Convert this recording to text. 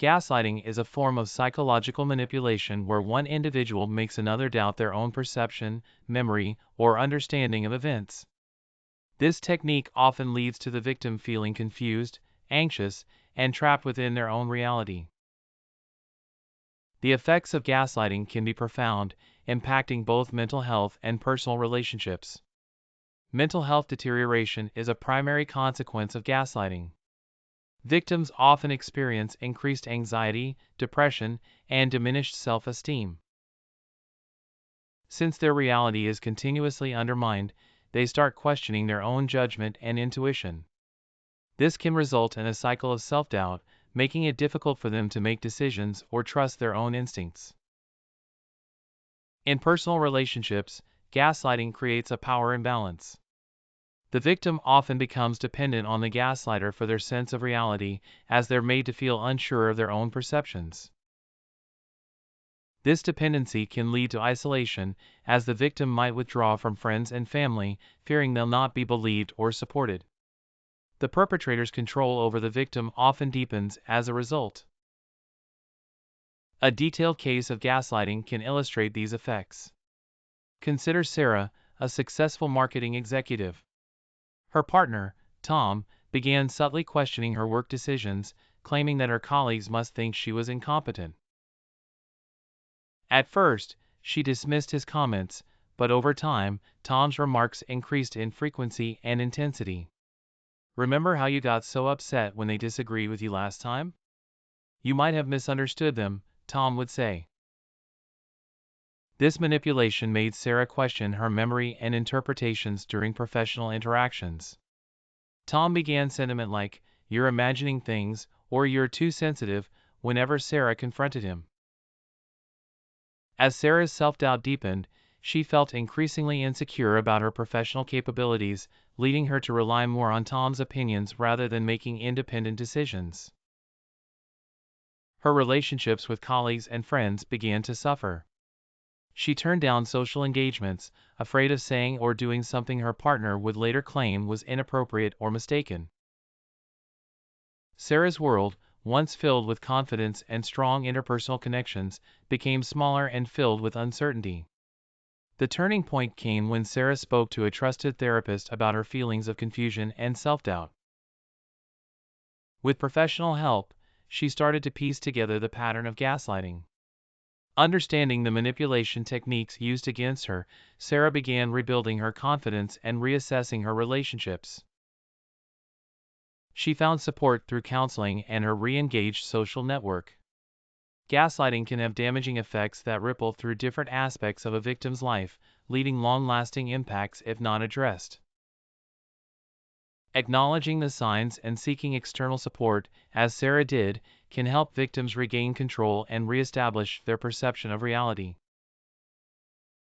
Gaslighting is a form of psychological manipulation where one individual makes another doubt their own perception, memory, or understanding of events. This technique often leads to the victim feeling confused, anxious, and trapped within their own reality. The effects of gaslighting can be profound, impacting both mental health and personal relationships. Mental health deterioration is a primary consequence of gaslighting. Victims often experience increased anxiety, depression, and diminished self-esteem. Since their reality is continuously undermined, they start questioning their own judgment and intuition. This can result in a cycle of self-doubt, making it difficult for them to make decisions or trust their own instincts. In personal relationships, gaslighting creates a power imbalance. The victim often becomes dependent on the gaslighter for their sense of reality, as they're made to feel unsure of their own perceptions. This dependency can lead to isolation, as the victim might withdraw from friends and family, fearing they'll not be believed or supported. The perpetrator's control over the victim often deepens as a result. A detailed case of gaslighting can illustrate these effects. Consider Sarah, a successful marketing executive. Her partner, Tom, began subtly questioning her work decisions, claiming that her colleagues must think she was incompetent. At first, she dismissed his comments, but over time, Tom's remarks increased in frequency and intensity. "Remember how you got so upset when they disagreed with you last time? You might have misunderstood them," Tom would say. This manipulation made Sarah question her memory and interpretations during professional interactions. Tom began sentiment like, "You're imagining things," or "You're too sensitive," whenever Sarah confronted him. As Sarah's self-doubt deepened, she felt increasingly insecure about her professional capabilities, leading her to rely more on Tom's opinions rather than making independent decisions. Her relationships with colleagues and friends began to suffer. She turned down social engagements, afraid of saying or doing something her partner would later claim was inappropriate or mistaken. Sarah's world, once filled with confidence and strong interpersonal connections, became smaller and filled with uncertainty. The turning point came when Sarah spoke to a trusted therapist about her feelings of confusion and self-doubt. With professional help, she started to piece together the pattern of gaslighting. Understanding the manipulation techniques used against her, Sarah began rebuilding her confidence and reassessing her relationships. She found support through counseling and her re-engaged social network. Gaslighting can have damaging effects that ripple through different aspects of a victim's life, leaving long-lasting impacts if not addressed. Acknowledging the signs and seeking external support, as Sarah did, can help victims regain control and reestablish their perception of reality.